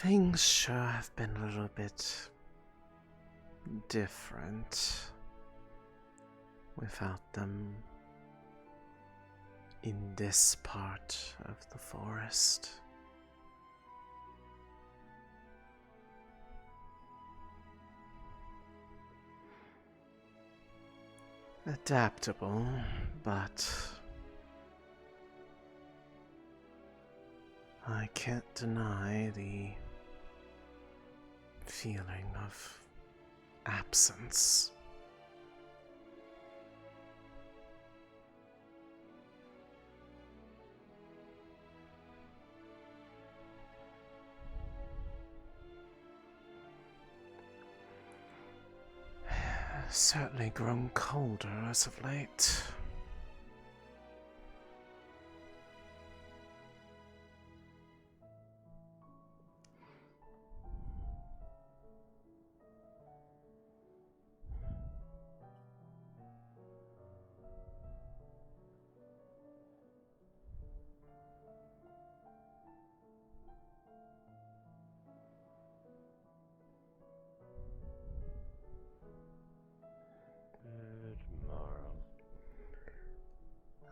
Things sure have been a little bit different without them in this part of the forest. Adaptable, but I can't deny the feeling of absence. Certainly grown colder as of late.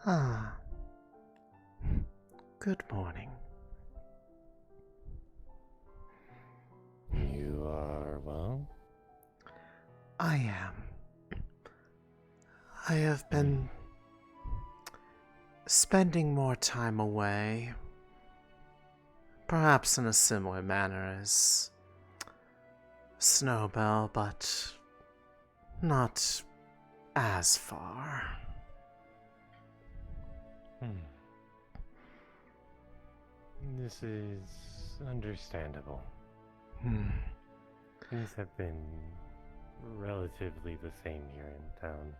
Ah, good morning. You are well? I am. I have been spending more time away, perhaps in a similar manner as Snowbell, but not as far. This is understandable. Things have been relatively the same here in town.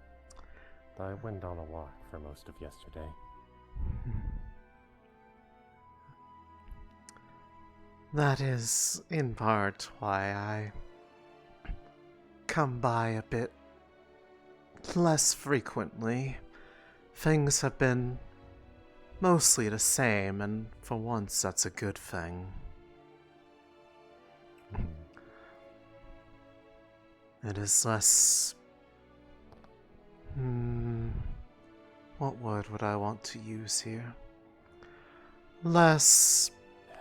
I went on a walk for most of yesterday. That is, in part, why I come by a bit less frequently. Things have been mostly the same, and for once that's a good thing. It is less... what word would I want to use here? Less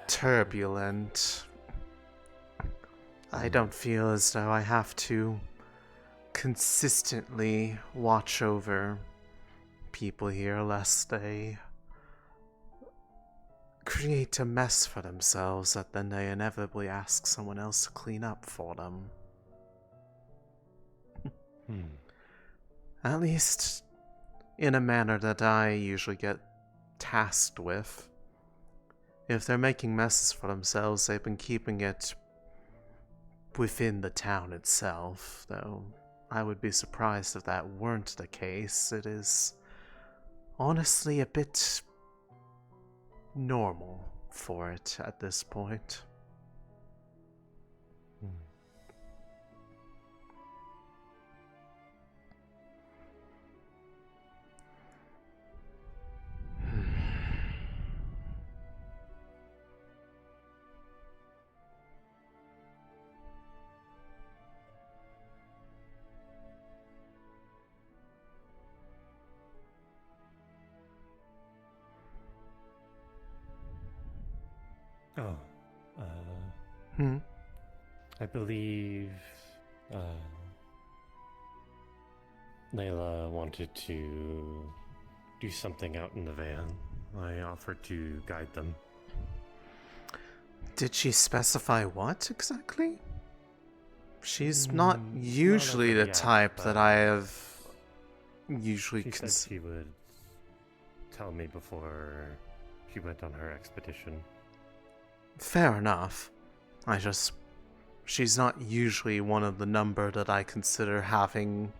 turbulent. I don't feel as though I have to consistently watch over people here lest they create a mess for themselves that then they inevitably ask someone else to clean up for them. At least in a manner that I usually get tasked with. If they're making messes for themselves, they've been keeping it within the town itself, though I would be surprised if that weren't the case. It is honestly a bit normal for it at this point. I believe Layla wanted to do something out in the van. I offered to guide them. Did she specify what exactly? She's not usually the type that I have usually She said she would tell me before she went on her expedition. Fair enough. She's not usually one of the number that I consider having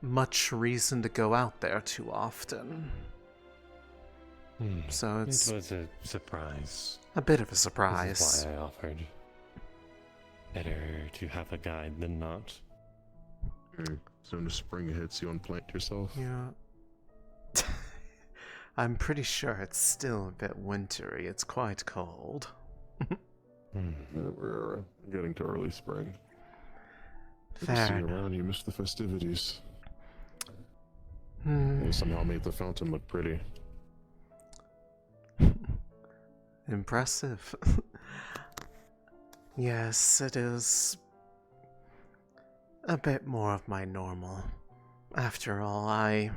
much reason to go out there too often. So it was a surprise. A bit of a surprise. This is why I offered. Better to have a guide than not. So when the spring hits, you unplant yourself. Yeah. I'm pretty sure it's still a bit wintry. It's quite cold. We're getting to early spring. Good to Fair see you enough. around. You missed the festivities. Hmm. They somehow made the fountain look pretty. Impressive. Yes, it is a bit more of my normal. After all, I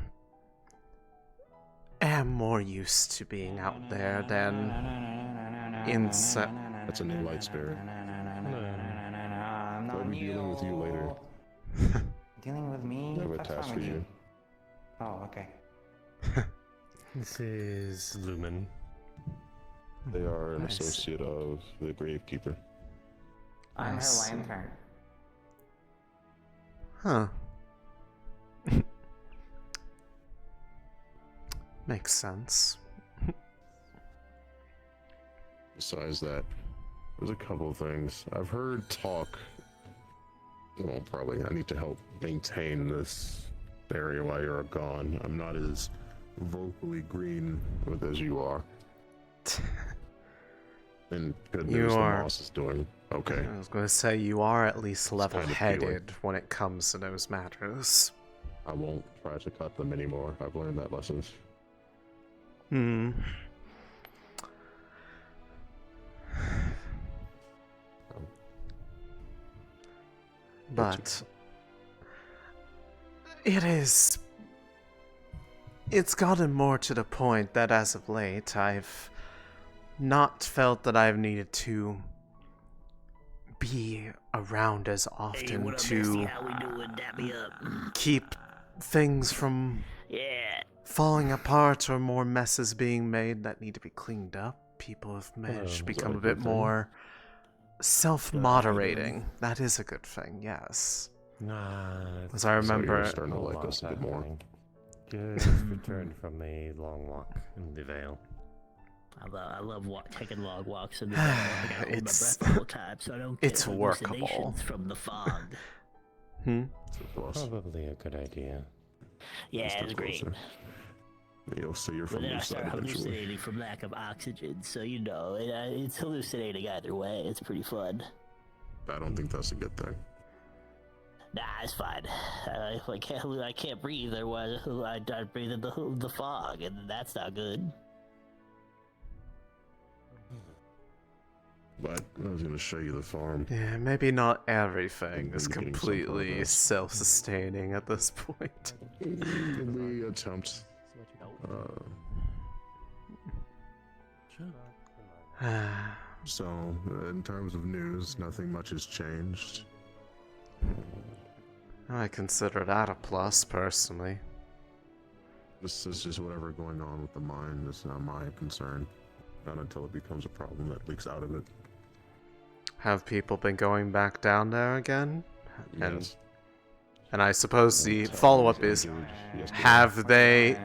am more used to being out there than inside. That's a new light spirit. I'll be dealing with you later. Dealing with me? I have a What's task wrong for with you. Oh, okay. This is Lumen. They are an I see. associate of the Gravekeeper. I'm I her see. lantern. Huh. Makes sense. Besides that, there's a couple of things. I've heard talk. Well, probably I need to help maintain this area while you're gone. I'm not as vocally green with as you are. And good You news, the are- moss is doing okay. I was going to say, you are at least kind of level-headed when it comes to those matters. I won't try to cut them anymore. I've learned that lesson. Hmm. But it's gotten more to the point that as of late I've not felt that I've needed to be around as often to keep things from falling apart or more messes being made that need to be cleaned up. People have managed to is become that a a bit good thing? more self-moderating. That is a good thing, yes. Nah, As I So remember, you're starting to a like lot us a bit happening. more. Just returned from a long walk in the Vale. I love taking long walks in the Vale. I gotta hold my It's- breath the whole time so I don't get it's hallucinations workable. from the fog. It's a plus. Probably a good idea. Yeah, Step it's great. closer. You'll see you're But from then I Leefside start eventually. hallucinating from lack of oxygen, so you know, it's hallucinating either way. It's pretty fun. I don't think that's a good thing. Nah, it's fine. I can't breathe, otherwise I'd breathe in the fog, and that's not good. But I was going to show you the farm. yeah, maybe not everything Maybe is getting some completely progress. self-sustaining at this point. We attempt. So, in terms of news, nothing much has changed. I consider that a plus, personally. This is just whatever going on with the mine. It's not my concern. Not until it becomes a problem that leaks out of it. Have people been going back down there again? Yes. And I suppose the That's how follow-up it was is, injured yesterday.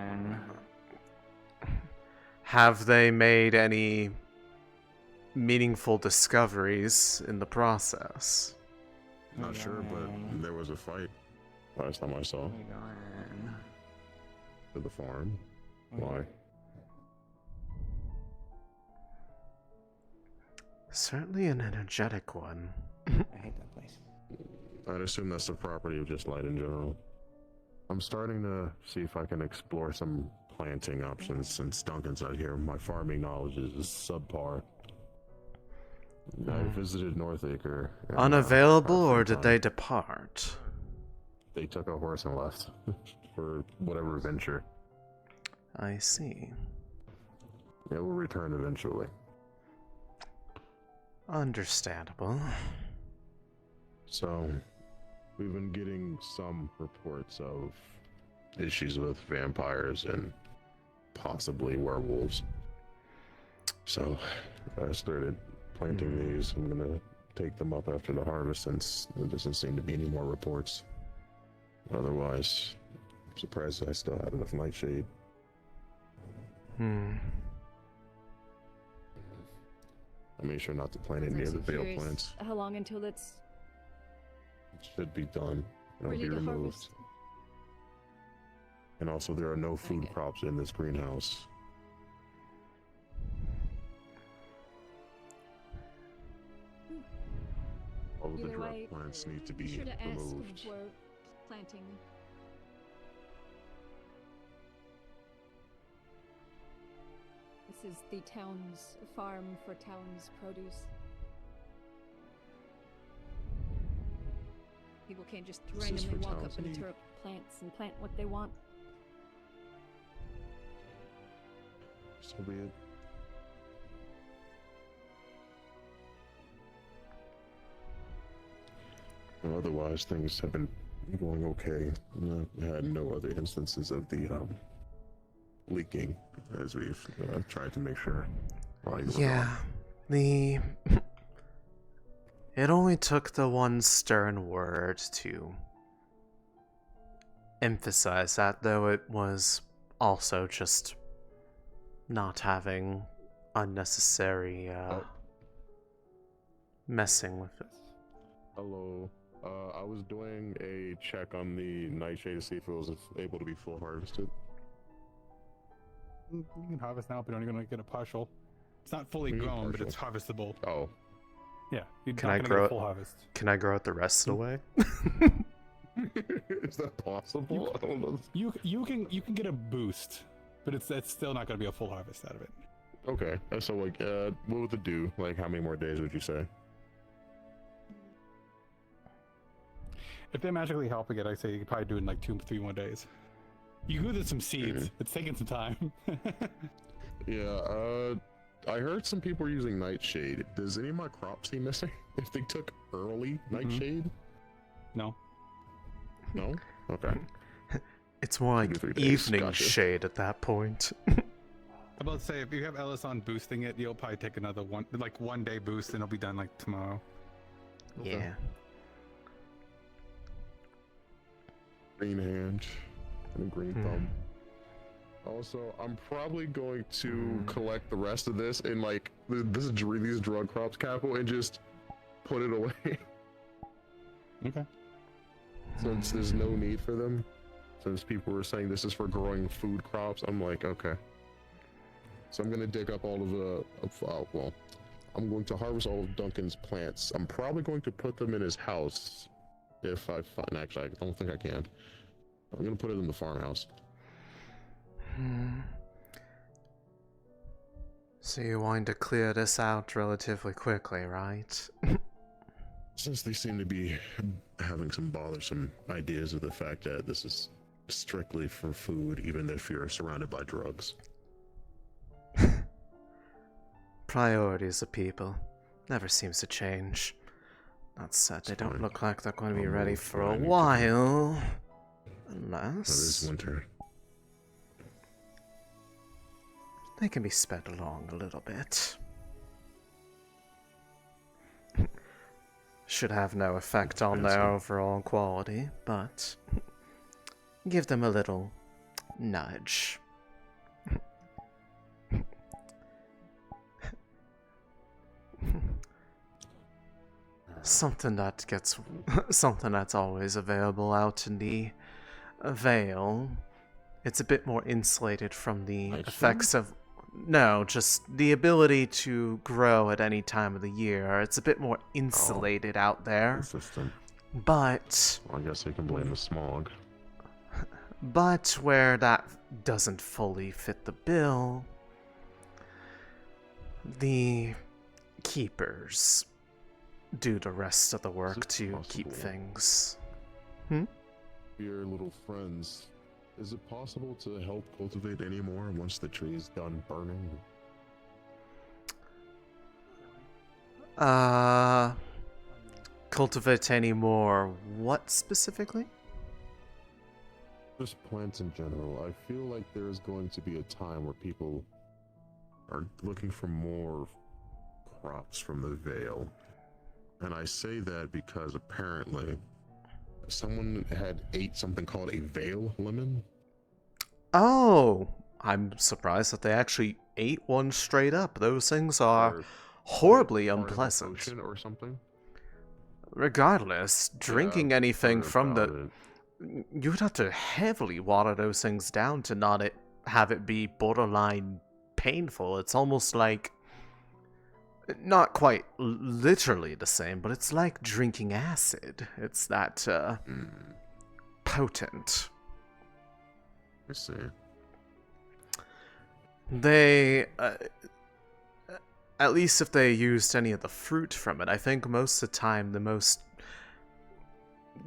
have they made any meaningful discoveries in the process? Not sure, but there was a fight last time I saw at the farm. Why? Certainly an energetic one. I hate that place. I'd assume that's the property of just light in general. I'm starting to see if I can explore some planting options since Duncan's not here. My farming knowledge is subpar. I visited Northacre. and, Unavailable, our free or did time. they depart? They took a horse and left for whatever venture. I see. It will return eventually. Understandable. So, we've been getting some reports of issues with vampires and possibly werewolves. So, I started planting these. I'm gonna take them up after the harvest since there doesn't seem to be any more reports. Otherwise, I'm surprised I still had enough nightshade. I made sure not to plant any I'm of the so Vale curious plants. how long until that's It should be done. It'll ready be to removed. harvest? And also, there are no food Okay. crops in this greenhouse. so the Either drug way, plants need to be be sure to ask removed. if we're planting. This is the town's farm for town's produce. People can't just This is randomly for walk town's up and need. interrupt plants and plant what they want. So be it. Well, otherwise, things have been going okay. I've had no other instances of the leaking, as we've tried to make sure. While you were Yeah, the. It only took the one stern word to emphasize that, though it was also just not having unnecessary messing with it. Hello. I was doing a check on the nightshade to see if it was able to be full harvested. You can harvest now, but you're only going to get a partial. It's not fully We need grown, but partial. it's harvestable. Oh, Yeah, you're Can not I gonna grow get a it? full harvest. Can I grow it the rest of the way? is that possible? I don't know. You can get a boost, but it's still not going to be a full harvest out of it. Okay, so like, what would it do? Like, how many more days would you say? If they're magically helping it, I say you could probably do it in like 2-3 more days. You grew some seeds. It's taking some time. Yeah, I heard some people were using nightshade. Does any of my crops seem missing? If they took early nightshade? No. No? Okay. It's more like 2 to 3 days, evening gotcha. shade at that point. I'm about to say, if you have Elisande boosting it, you'll probably take another one day boost, and it'll be done like tomorrow. Okay. Yeah. Green hand and a green thumb. Also, I'm probably going to collect the rest of this in like these drug crops capital and just put it away. Okay. Since there's no need for them. Since people were saying this is for growing food crops, I'm like, okay. So I'm gonna dig up all of the, well, I'm going to harvest all of Duncan's plants. I'm probably going to put them in his house. If I find, actually, I don't think I can. I'm gonna put it in the farmhouse. So you want to clear this out relatively quickly, right? Since they seem to be having some bothersome ideas of the fact that this is strictly for food, even if you're surrounded by drugs. Priorities of people never seems to change. That said, they don't fine. look like they're going to be I'll ready move for what I a need to do. while. It is Unless winter. they can be sped along a little bit. Should have no effect on their Fancy. overall quality, but give them a little nudge. Something that gets something that's always available out in the Vale. It's a bit more insulated from the Nice effects of just the ability to grow at any time of the year. It's a bit more insulated out there. Consistent. But Well, I guess you can blame the smog. where that doesn't fully fit the bill, the keepers do the rest of the work it to keep possible? things. Your little friends, is it possible to help cultivate any more once the tree is done burning? Cultivate any more what specifically? Just plants in general. I feel like there is going to be a time where people are looking for more crops from the Vale. And I say that because apparently someone had ate something called a Vale lemon. Oh, I'm surprised that they actually ate one straight up. Those things are or horribly part of a unpleasant. potion or something. Regardless, drinking Yeah, anything heard from about the... it. You would have to heavily water those things down to not have it be borderline painful. It's almost like Not quite literally the same, but it's like drinking acid. It's that potent. I see. They, at least if they used any of the fruit from it, I think most of the time the most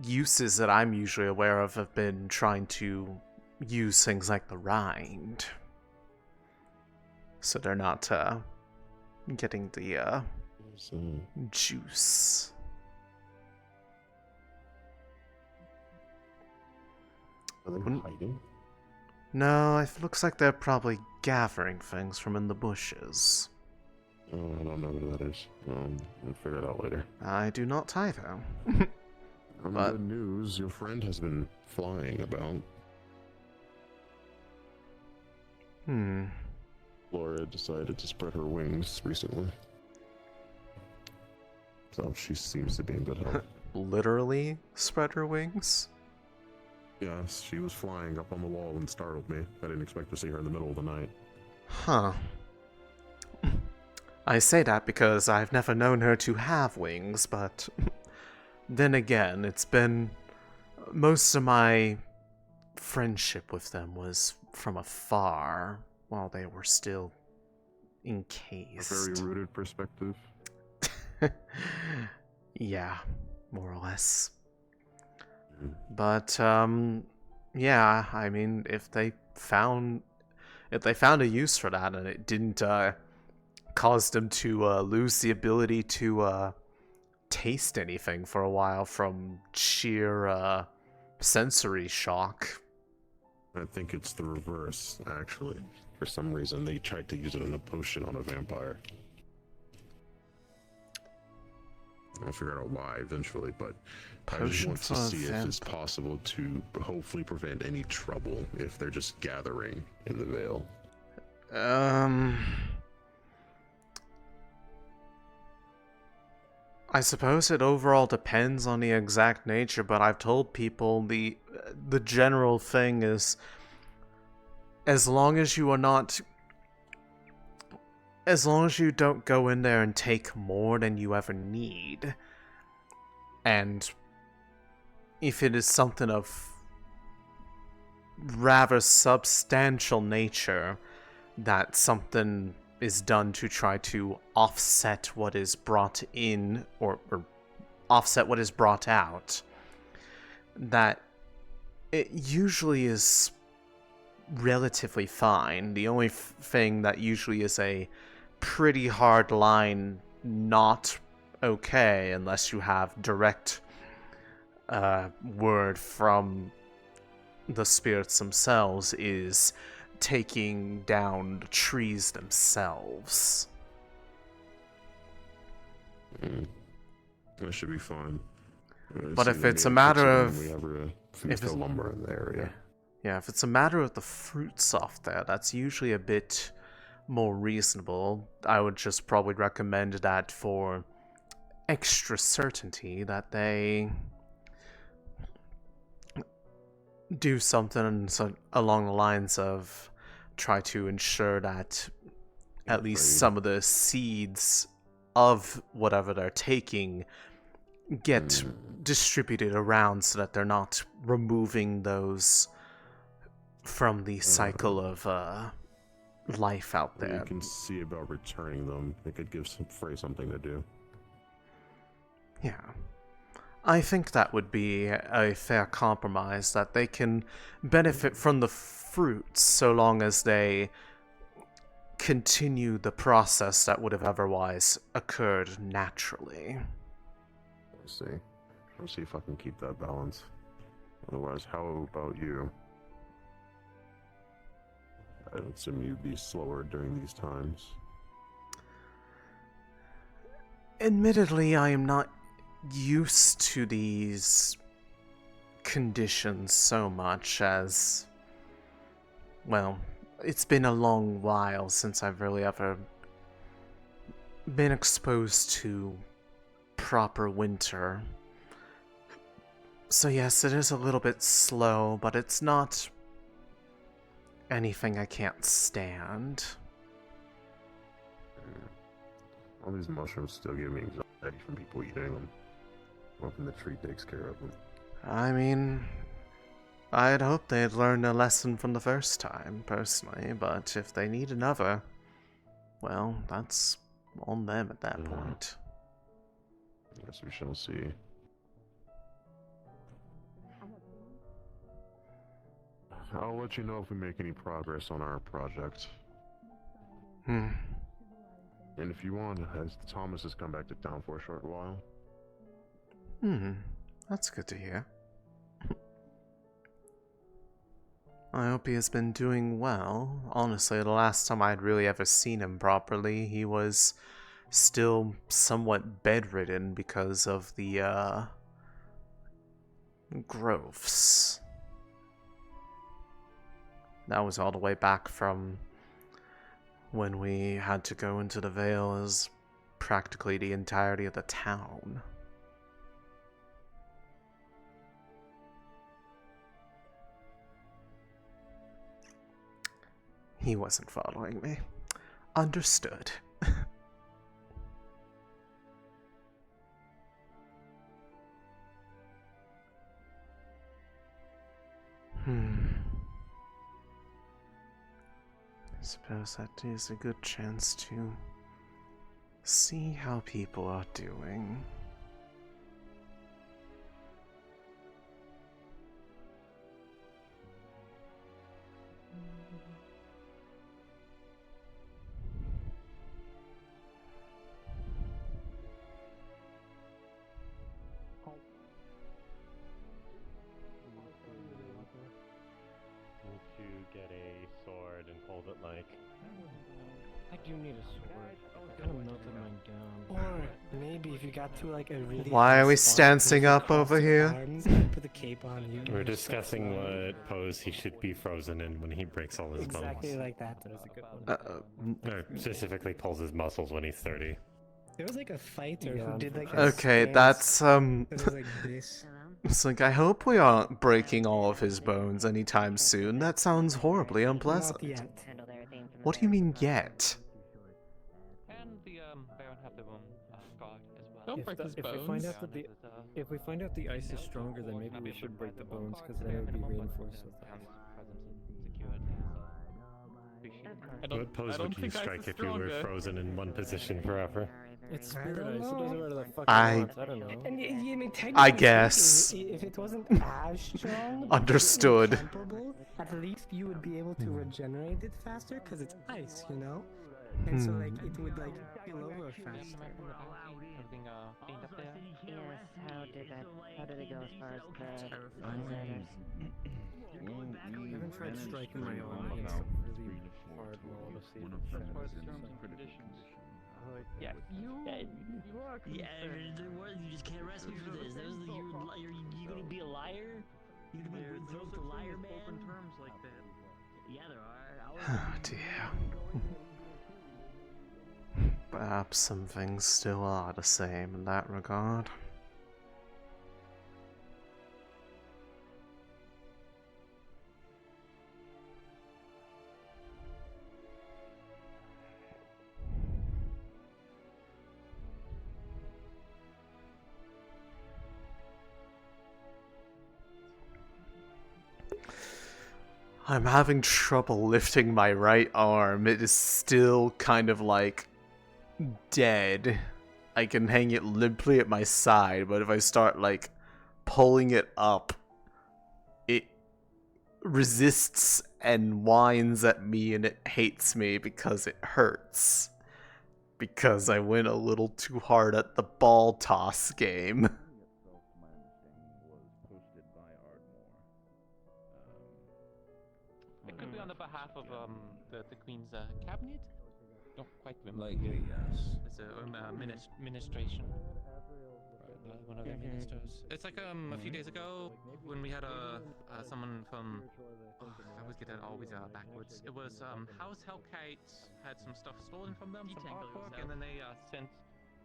uses that I'm usually aware of have been trying to use things like the rind. So they're not getting the So, juice. are they Wouldn't- hiding? No, it looks like they're probably gathering things from in the bushes. Oh, I don't know what that is. We'll figure it out later. I do not either. On But- good news, your friend has been flying about. Laura decided to spread her wings recently. So she seems to be in good health. Literally spread her wings? Yes, she was flying up on the wall and startled me. I didn't expect to see her in the middle of the night. Huh. I say that because I've never known her to have wings, but then again, it's been... Most of my friendship with them was from afar, while they were still A encased. very rooted perspective. Yeah, more or less. Mm. But, yeah, I mean, if they found a use for that and it didn't, cause them to, lose the ability to, taste anything for a while from sheer, sensory shock. I think it's the reverse, actually. For some reason, they tried to use it in a potion on a vampire. I'll figure out why eventually, but I just Potion want to for a see if it's vamp- possible to hopefully prevent any trouble if they're just gathering in the Vale. I suppose it overall depends on the exact nature, but I've told people the general thing is as long as you don't go in there and take more than you ever need, and if it is something of rather substantial nature, that something is done to try to offset what is brought in or offset what is brought out, that it usually is relatively fine. The only thing that usually is a pretty hard line not okay unless you have direct word from the spirits themselves is taking down the trees themselves. That should be fine. But if it's a matter of... we have if the it's- lumber in the area. Yeah, if it's a matter of the fruits off there, that's usually a bit more reasonable. I would just probably recommend that for extra certainty that they do something along the lines of try to ensure that at least Right. some of the seeds of whatever they're taking get distributed around so that they're not removing those from the cycle of life out You there. can see about returning them. It could give Frey something to do. Yeah. I think that would be a fair compromise, that they can benefit from the fruits so long as they continue the process that would have otherwise occurred naturally. Let's see. Let's see if I can keep that balance. Otherwise, how about you? I would assume you'd be slower during these times. Admittedly, I am not used to these conditions so much as... Well, it's been a long while since I've really ever been exposed to proper winter. So yes, it is a little bit slow, but it's not anything I can't stand. All these mushrooms still give me anxiety from people eating them. Hoping the tree takes care of them. I mean, I'd hope they'd learned a lesson from the first time, personally, but if they need another, well, that's on them at that point. Guess we shall see. I'll let you know if we make any progress on our project. Hmm. And if you want, as Thomas has come back to town for a short while. That's good to hear. I hope he has been doing well. Honestly, the last time I'd really ever seen him properly, he was still somewhat bedridden because of the, growths. That was all the way back from when we had to go into the Vale as practically the entirety of the town. He wasn't following me. Understood. I suppose that is a good chance to see how people are doing. To get a sword and hold it like. I do need a sword. I kind of melted mine down. Or maybe if you got to like a really. Why high are we spot, stancing push up across over your here? arms and put the cape on you. We're discussing what pose he should be frozen in when he breaks all his Exactly bones. like that. That was a good one. Or specifically pulls his muscles when he's 30. There was like a fighter Yeah, who did like a Okay, stance that's that was like this. It's like, I hope we aren't breaking all of his bones anytime soon. That sounds horribly unpleasant. Not yet. What do you mean, yet? And the Baron have their own guard as well. Don't If, break his if bones. we find out that if we find out the ice is stronger, then maybe we should break the bones because then it would be reinforced with that. What pose would you strike if you were frozen in one position forever? It's I spirit don't ice. It doesn't know. matter the fuck I- it wants. I don't know. And I mean, technically I speaking, guess. if it wasn't as strong, Understood. incapable, at least you would be able to regenerate it faster because it's ice, you know. And so like it would like spill over faster. Everything cleaned up there. Yes, how did it go as far as the I haven't tried striking my arm against a really hard wall to see if it shines. Yeah, you are Yeah, there was. You just can't arrest me for this. You're gonna be a liar. You're gonna be thrown to liar, man. Open terms like that. Yeah, there are. Oh dear. Perhaps some things still are the same in that regard. I'm having trouble lifting my right arm. It is still kind of like dead. I can hang it limply at my side, but if I start like pulling it up, it resists and whines at me and it hates me because it hurts. Because I went a little too hard at the ball toss game. It could be on the behalf of the Queen's cabinet. Don't quite remember. Likely, yes. It's a administration. One of their ministers. It's like a few days ago when we had someone from. Oh, I always get that backwards. It was House Hellkite had some stuff stolen from them, some artwork, and then they sent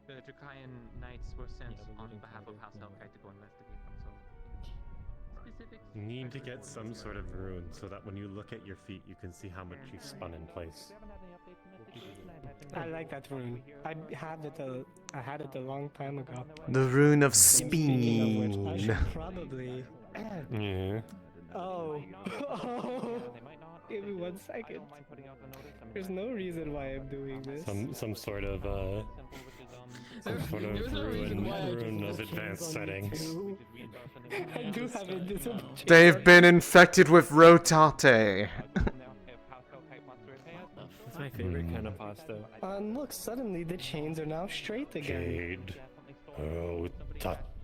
the Dracayan Knights were sent on behalf of House Hellkite to go investigate them. So specifics. You need to get some sort of rune so that when you look at your feet, you can see how much you've spun in place. We haven't had any updates from it. I like that rune. I had it a long time ago. The rune of Speaking of which, I speen. should probably. Yeah. Oh. Give me 1 second. There's no reason why I'm doing this. Some sort of rune of advanced settings. I do have invisible. They've been infected with rotate. That's my favorite kind of pasta. And look, suddenly the chains are now straight again. Jade. Oh,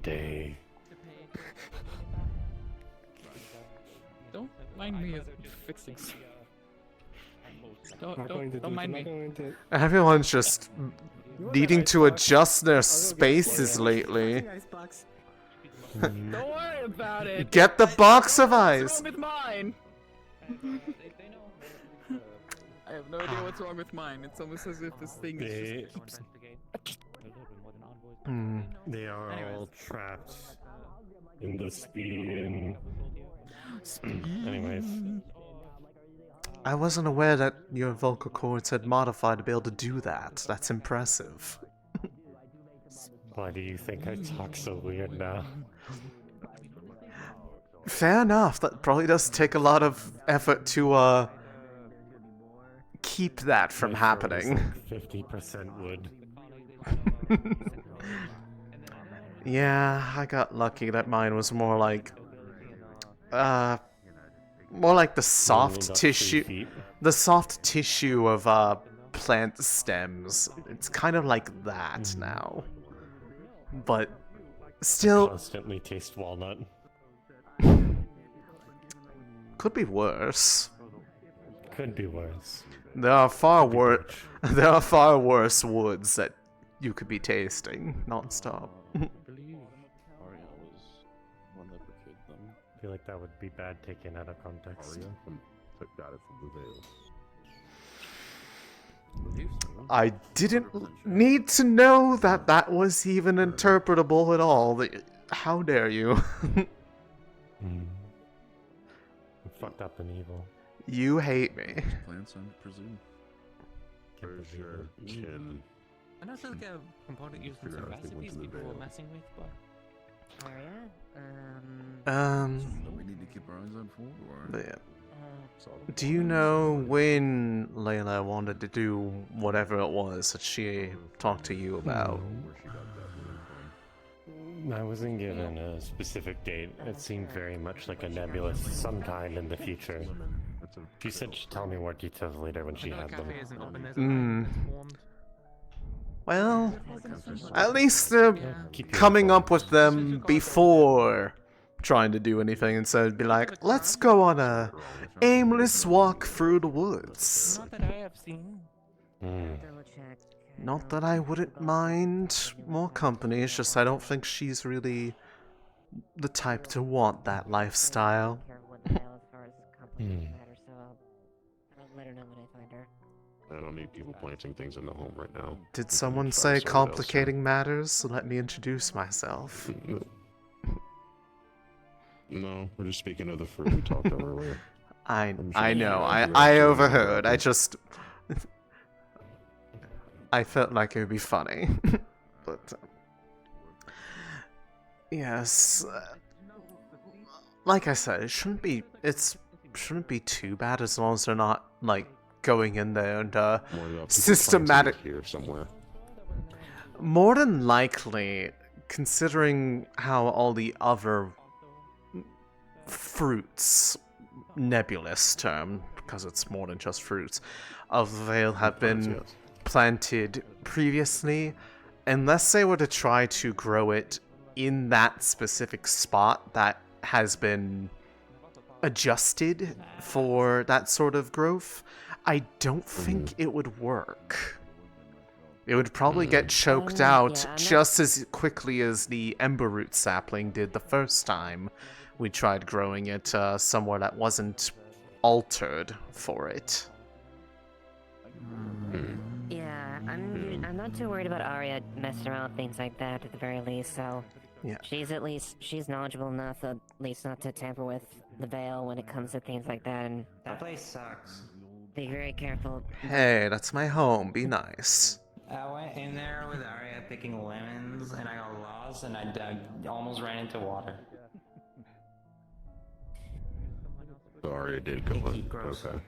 tate. Don't mind me fixing. Don't mind me. Everyone's just needing to adjust their spaces lately. Don't worry about it. Get the box of ice. What's wrong with mine? I have no idea what's wrong with mine. It's almost as if this thing just keeps. They are all trapped in the spin. Anyways. I wasn't aware that your vocal cords had modified to be able to do that. That's impressive. Why do you think I talk so weird now? Fair enough. That probably does take a lot of effort to keep that from happening. 50% wood. Yeah, I got lucky that mine was more like the soft tissue. The soft tissue of plant stems. It's kind of like that now. But still I constantly taste walnut. Could be worse. Could be worse. There are far worse woods that you could be tasting non-stop. I feel like that would be bad taken out of context. Got it from the Vale. I didn't need to know that that was even interpretable at all. How dare you? Fucked up and evil. You hate me. Plants, I presume. Sure. Can. I know it's like a component used in some recipes people were messing with, but. Aria? That we need to keep our eyes out for, or? Yeah. Do you know when Layla wanted to do whatever it was that she talked to you about? I wasn't given a specific date. It seemed very much like a nebulous sometime in the future. She said she'd tell me more details later when she had them. Well, at least they're coming up with them before trying to do anything, instead of be like, let's go on a aimless walk through the woods. Not that I have seen. Not that I wouldn't mind more company, it's just I don't think she's really the type to want that lifestyle. I don't need people planting things in the home right now. Did someone say complicating matters? Let me introduce myself. No, we're just speaking of the fruit we talked about earlier. I know, I overheard, I just... I felt like it would be funny. But, yes. Like I said, it shouldn't be too bad as long as they're not, like, going in there and, systematic... Here somewhere. More than likely, considering how all the other fruits, nebulous term, because it's more than just fruits, of Vale have been planted previously, unless they were to try to grow it in that specific spot that has been adjusted for that sort of growth, I don't think it would work. It would probably get choked out just as quickly as the ember root sapling did the first time we tried growing it somewhere that wasn't altered for it. Yeah, I'm not too worried about Arya messing around with things like that at the very least, so yeah. She's knowledgeable enough at least not to tamper with the Vale when it comes to things like that, and That place sucks. Be very careful. Hey, that's my home. Be nice. I went in there with Arya picking lemons, and I got lost, and I almost ran into water. Sorry, it did go on. Okay.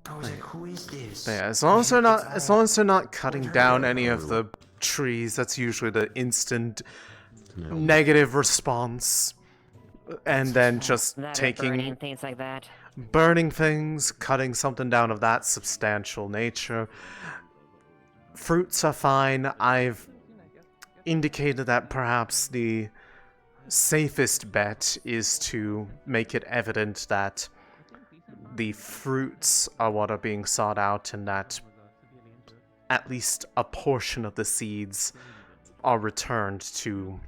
I was like, who is this? But yeah, as long as they're not cutting down any of the trees, that's usually the instant negative response. And then just Burning things like that. Burning things, cutting something down of that substantial nature. Fruits are fine. I've indicated that perhaps the safest bet is to make it evident that the fruits are what are being sought out and that at least a portion of the seeds are returned to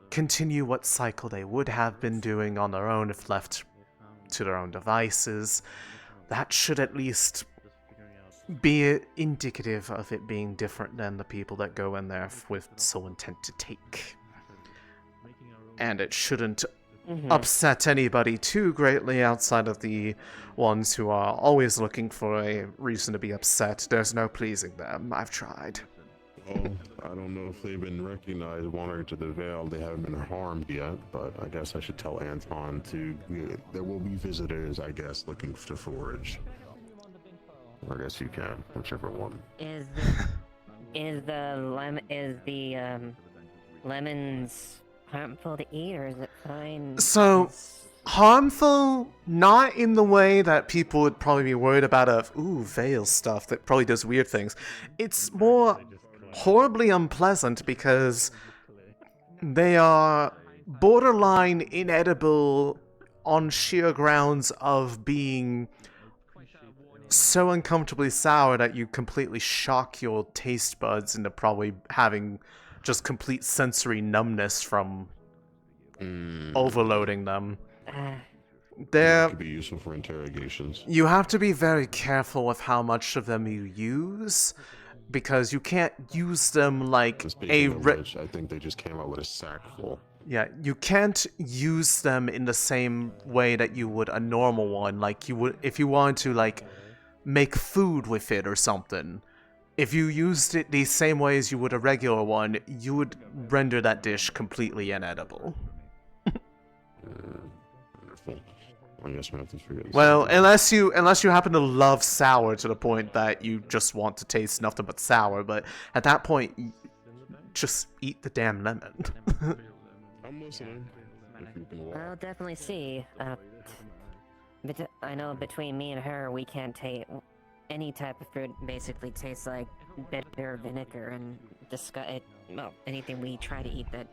continue what cycle they would have been doing on their own if left to their own devices. That should at least be indicative of it being different than the people that go in there with sole intent to take. And it shouldn't upset anybody too greatly outside of the ones who are always looking for a reason to be upset. There's no pleasing them. I've tried. Well, I don't know if they've been recognized wandering to the Vale. They haven't been harmed yet, but I guess I should tell Anton to... There will be visitors, I guess, looking to forage. Or I guess you can, whichever one. Is the lemons harmful to eat, or is it fine? So, harmful, not in the way that people would probably be worried about Vale stuff that probably does weird things. It's more horribly unpleasant because they are borderline inedible on sheer grounds of being so uncomfortably sour that you completely shock your taste buds into probably having just complete sensory numbness from overloading them. That could be useful for interrogations. You have to be very careful with how much of them you use, because you can't use them like I think they just came out with a sack full. Yeah, you can't use them in the same way that you would a normal one. Like you would if you wanted to like make food with it or something. If you used it the same way as you would a regular one, you would render that dish completely inedible. Wonderful. I guess we have to figure this Well, out. unless you happen to love sour to the point that you just want to taste nothing but sour, but at that point, just eat the damn lemon. I'm listening. I'll definitely see. But I know between me and her, we can't taste any type of fruit. Basically, tastes like bitter vinegar and anything we try to eat that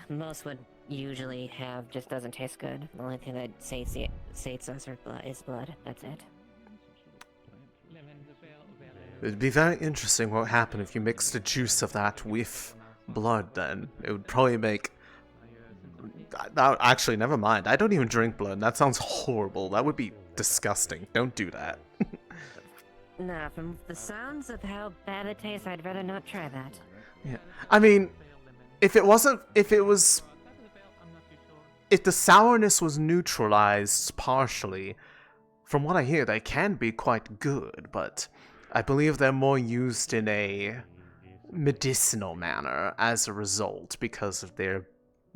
most would usually have just doesn't taste good. The only thing that sates us is blood. That's it. It'd be very interesting what would happen if you mixed the juice of that with blood. Then it would probably make. Actually, never mind. I don't even drink blood. That sounds horrible. That would be disgusting. Don't do that. Nah, from the sounds of how bad it tastes, I'd rather not try that. Yeah, I mean, if the sourness was neutralized partially, from what I hear, they can be quite good, but I believe they're more used in a medicinal manner as a result because of their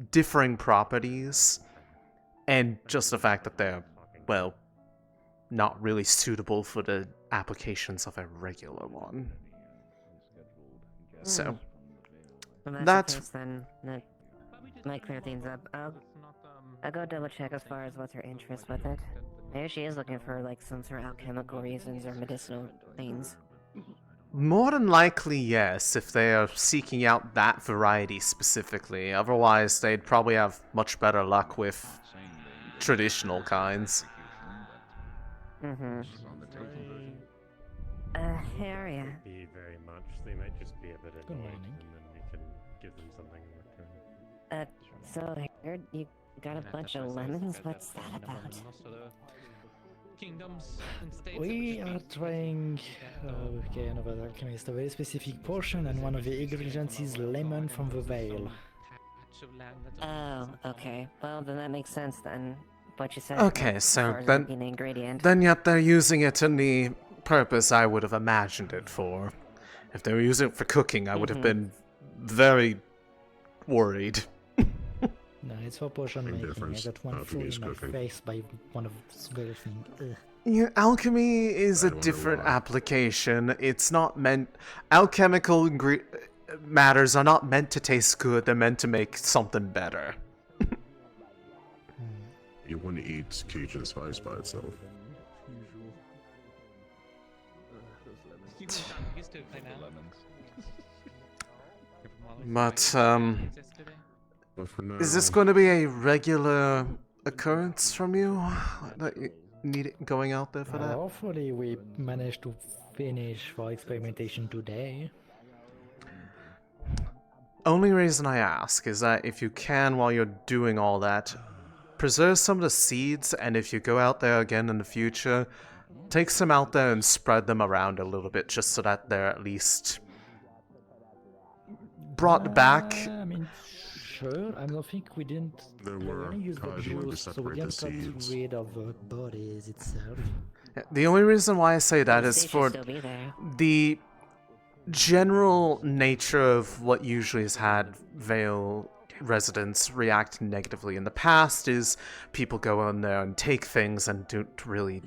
differing properties and just the fact that they're, well, not really suitable for the applications of a regular one. So, Well, that's the case, then that might clear things up. I'll go double check as far as what's her interest with it. Maybe she is looking for like some sort of alchemical reasons or medicinal things. more than likely, yes, if they are seeking out that variety specifically. Otherwise, they'd probably have much better luck with traditional kinds. Mm-hmm. Area. Be very much. They might just be a bit annoyed, and then we can give them something in return. So I heard you got a bunch of lemons. What's that about? We are trying, okay, another alchemist, a very specific portion, and one of the ingredients is lemon from the Vale. Oh, okay. Well, then that makes sense then. what you said. Okay, as so far as then, it being an ingredient. then yet they're using it in the purpose I would have imagined it for. If they were using it for cooking, I would have been very worried. No, it's for potion making. I difference. got one Alchemy full in is my cooking. face by one of Vale thing. Ugh. Yeah, alchemy is a wonder different why. application. It's not meant... Alchemical matters are not meant to taste good, they're meant to make something better. You wouldn't eat Cajun spice by itself. Used to play now. But, But for now, is this going to be a regular occurrence from you? That you need it going out there for that? Hopefully we managed to finish our experimentation today. Only reason I ask is that if you can, while you're doing all that, preserve some of the seeds, and if you go out there again in the future, take some out there and spread them around a little bit, just so that they're at least brought back. I mean, sure. I don't think we didn't. There We were only used the cause you wanted to juice, so we separate the didn't seeds. got rid of the bodies itself. The only reason why I say that They is should for still be there. the general nature of what usually has had Vale residents react negatively in the past is people go in there and take things and don't really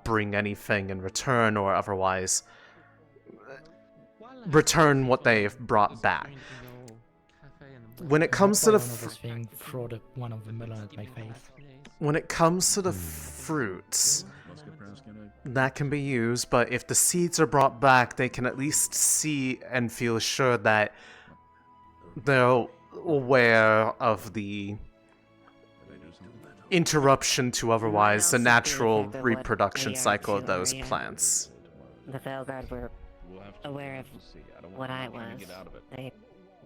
bring anything in return, or otherwise return what they've brought back. When it comes to the one of the melon at my face. when it comes to the fruits, that can be used, but if the seeds are brought back, they can at least see and feel assured that they're aware of the interruption to otherwise the natural reproduction cycle of those plants. The Felguard were aware of what I was.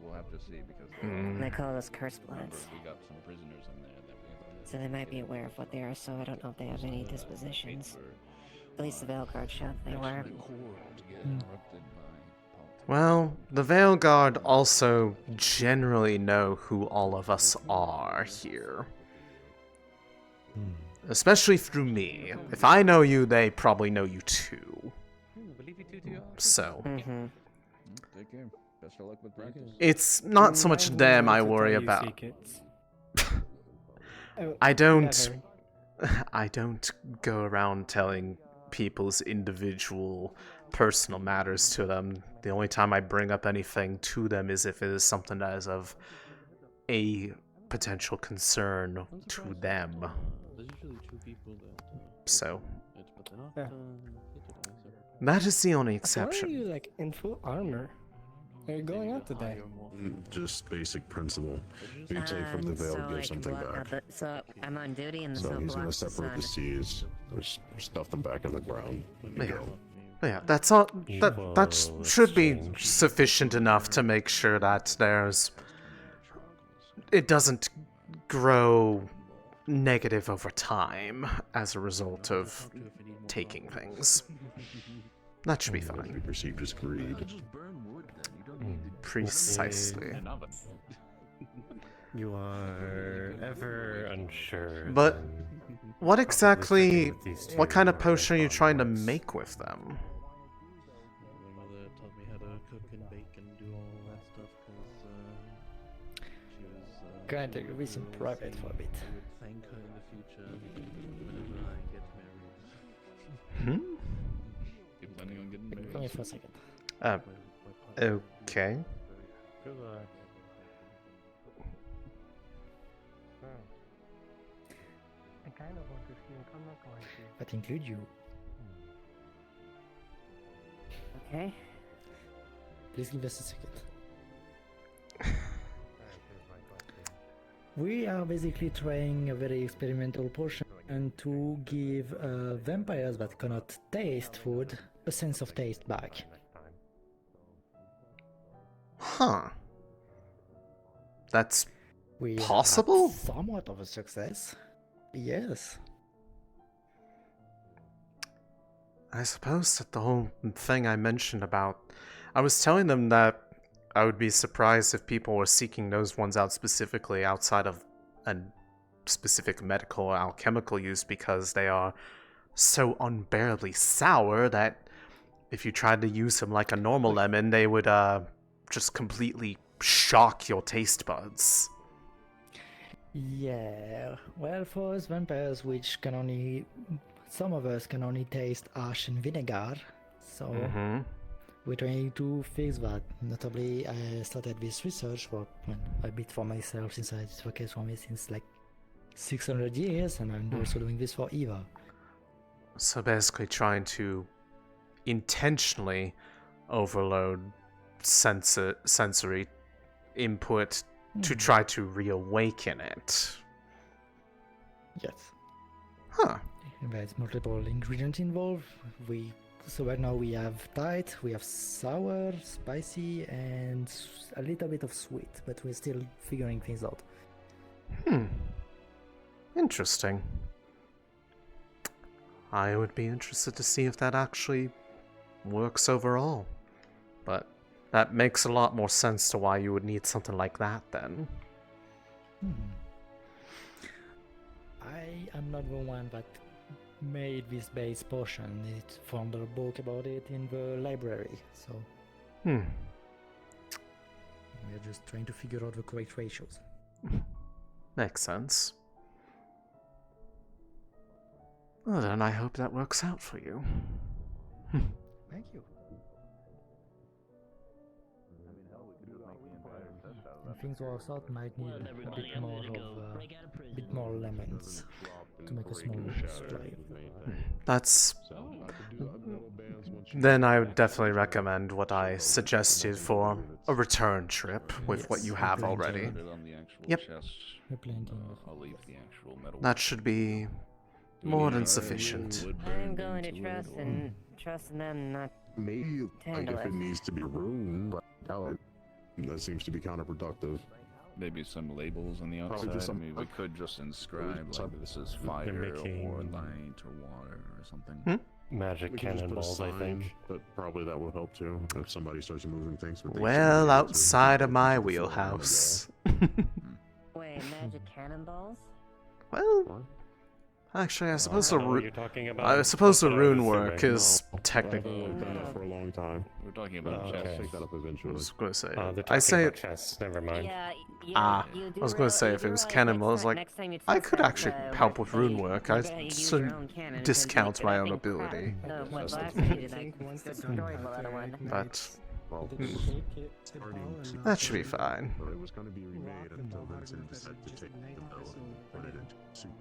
We'll have to see because They call us curse bloods. we got some prisoners in there that we So they might be aware of what they are, so I don't know if they have any dispositions. At least the Felguard showed they were. Well, the Vale Guard also generally know who all of us are here. Especially through me. If I know you, they probably know you too. So, Take care. Best of luck with practice. it's not so much them I worry about. I don't go around telling people's individual personal matters to them. The only time I bring up anything to them is if it is something that is of a potential concern to them. So, that is the only Why are exception. you like in full armor? Are you going out today? Just basic principle. You take from the veil, So I give can something block back. out the, so I'm on duty and the So sun he's gonna blocks the separate the sun. seeds, just stuff them back in the ground. And Yeah. go. Yeah, that's all. That Equal should be exchange. sufficient enough to make sure that it doesn't grow negative over time as a result of taking things. That should be That'd fine. be perceived as greed. Precisely. You are ever unsure. But then what probably exactly, sticking with these what two kind of are potion are you trying to onwards. make with them? My mother taught me how to cook and bake and do all that stuff because she was. Going to release in private for a bit. I would thank her in the future whenever I get married. You planning on getting married? Come here for a second. Okay. I kind of want to see if I'm not going to. That include you. Okay. Please give us a second. We are basically trying a very experimental potion and to give vampires that cannot taste food a sense of taste back. Huh. That's We had possible? somewhat of a success. Yes. I suppose that the whole thing I mentioned about... I was telling them that I would be surprised if people were seeking those ones out specifically outside of a specific medical or alchemical use because they are so unbearably sour that if you tried to use them like a normal lemon, they would just completely shock your taste buds. Yeah, well, for us vampires, which can only, some of us can only taste ash and vinegar, so we're trying to fix that. Notably, I started this research for a bit for myself, since it's the case for me since like 600 years, and I'm also doing this for Eva. So basically trying to intentionally overload sensory input to try to reawaken it. Yes. Huh. There's multiple ingredients involved. So right now we have tart, we have sour, spicy, and a little bit of sweet, but we're still figuring things out. Interesting. I would be interested to see if that actually works overall. But that makes a lot more sense to why you would need something like that then. I am not the one that made this base potion. It found a book about it in the library, so we're just trying to figure out the correct ratios. Makes sense. Well then, I hope that works out for you. Thank you. And things works out, might need a bit more lemons to make a small supply. That's... Then I would definitely recommend what I suggested for a return trip with what you have already. Yep. That should be more than sufficient. I'm going to trust in them not Maybe to like handle if it. it needs to be ruined, but that seems to be counterproductive. Maybe some labels on the Probably outside. just some- I mean, we could just inscribe like this is fire or light or water or something. Magic We could just put a cannonballs, I sign, think. but probably that would help too if somebody starts moving things. with things Well, to- outside of my wheelhouse. Wait, magic cannonballs? Well, actually, I suppose the what you're talking about. I suppose the That's what I was rune work assuming. is technically. I've done that for a long time. We're talking about I'll chests. take that up I eventually. was going to say. they're I talking say about chests. Never mind. Yeah, I was going to say if it was cannonball, I was like, next time you I test could that, actually help with rune work. I you're gonna use shouldn't your own cannon to discount take it my up own and ability. No, what last time you did, like, destroy the other one. But Well, that should be fine. But it was going to be remade until Vincent decided to take the bill and put it into suit.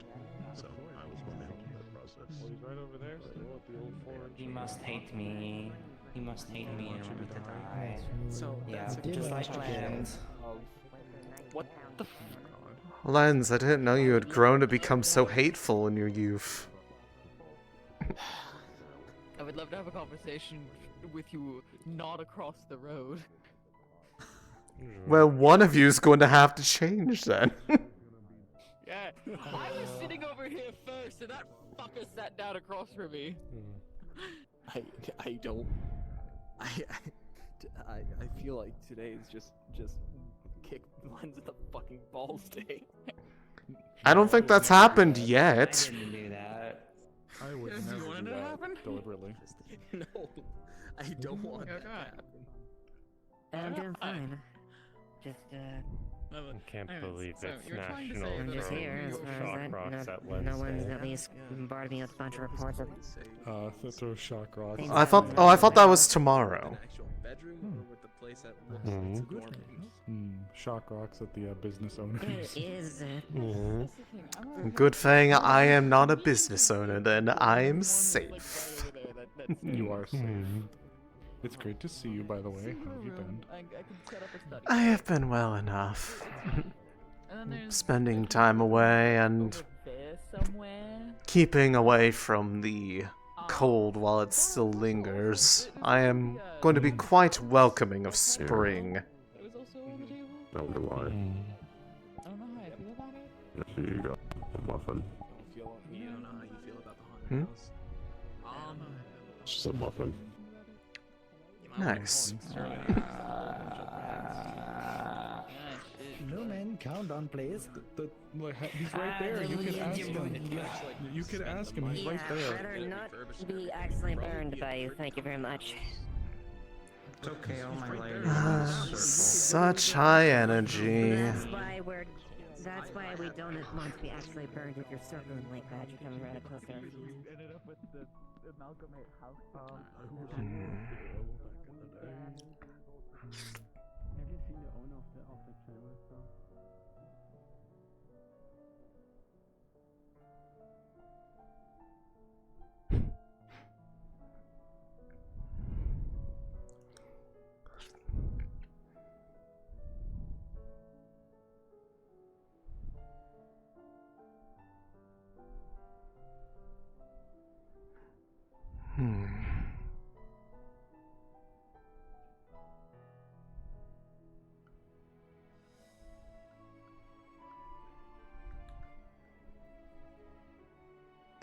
So I was going to help with that process. Right over there, still at the old forge. He must hate me. He must hate me in order to die. So Yeah, that's just like a Lens. What the f? Lens, I didn't know you had grown to become so hateful in your youth. I would love to have a conversation with you not across the road. Well, one of you is going to have to change then. Yeah, I was sitting over here first, and that fucker sat down across from me. I don't. I feel like today is just kick Lens in the fucking balls day. I don't think that's happened yet. I didn't do that. I would Yes, you never wanted do it to that happen? deliberately. No, I don't want that to happen. I'm doing fine. Just, I can't believe so it's you're trying to national. say I'm just throw here as far as shock that. rocks at No one's Wednesday. at least bombarded me with a bunch of reports of. So throw shock rocks. Things I thought that was tomorrow. Shock rocks at the business owners. It is. Good thing I am not a business owner, then I am safe. You are safe. It's great to see you, by the way. How have you been? I have been well enough. Spending time away and keeping away from the cold while it still lingers. I am going to be quite welcoming of spring. I wonder why. I don't know how I feel about it. Here you go. A muffin. You don't know how you feel about the Hmm? haunted house. It's just a muffin. Nice. No man, one countdown, please. He's right there. You can ask him. You can ask him. He's right there. Rather not be accidentally burned by you. Thank you very much. It's okay, all my layers. Such high energy. That's why we don't want to be actually burned if you're circling like that. You're coming rather closer. Ended up with the amalgamate house bomb. Have you seen the owner of the channel as well?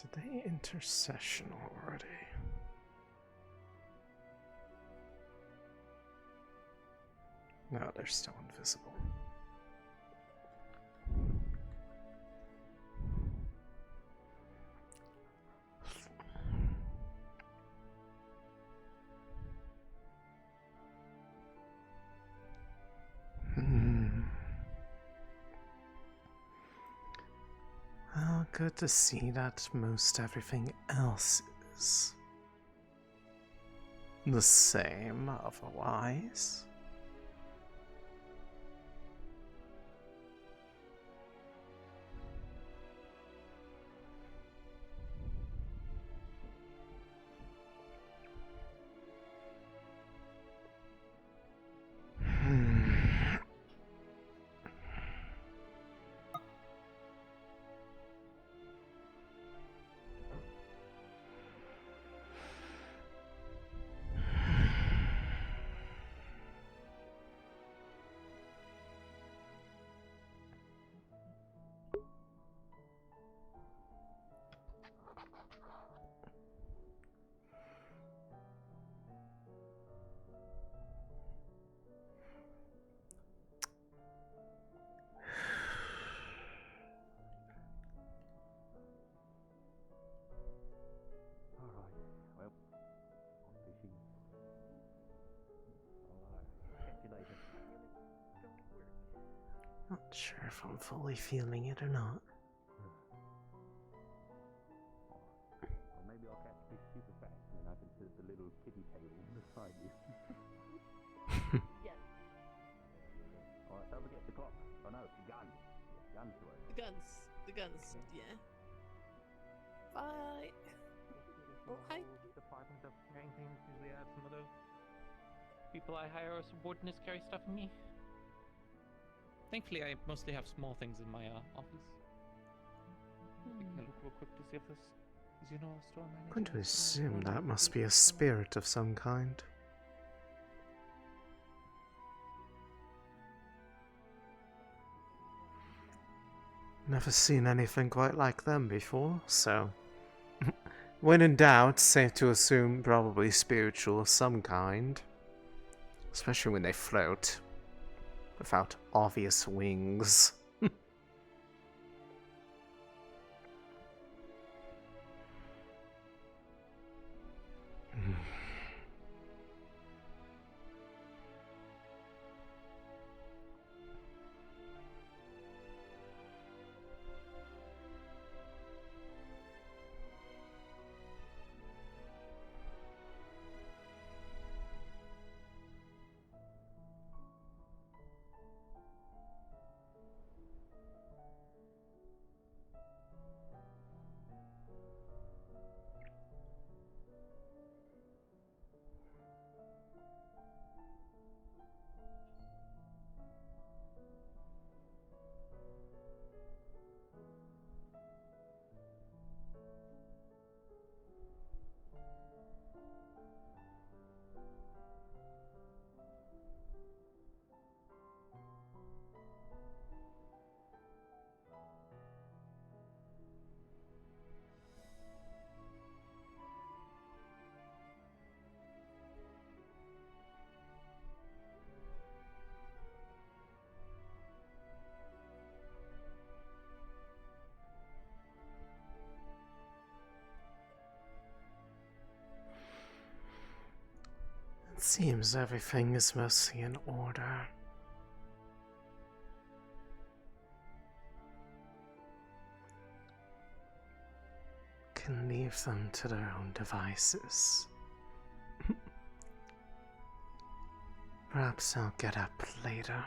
Did they intercession already? No, they're still invisible. Well, good to see that most everything else is the same otherwise. Not sure if I'm fully feeling it or not. Or maybe I'll catch this super fast and then I can sit at the little kiddie table beside you. Yes. Alright, don't forget the clock. Oh no, the gun. Yeah, gun's the way. The guns, yeah. Bye. Oh, hi. Department of carrying things. Usually I have some other people I hire as subordinates carry stuff for me. Thankfully, I mostly have small things in my office. I can look real quick to see if this is, you know, store manager. I'm going to assume that must be a spirit of some kind. Never seen anything quite like them before, so when in doubt, safe to assume probably spiritual of some kind. Especially when they float without obvious wings. It seems everything is mostly in order. Can leave them to their own devices. Perhaps I'll get up later.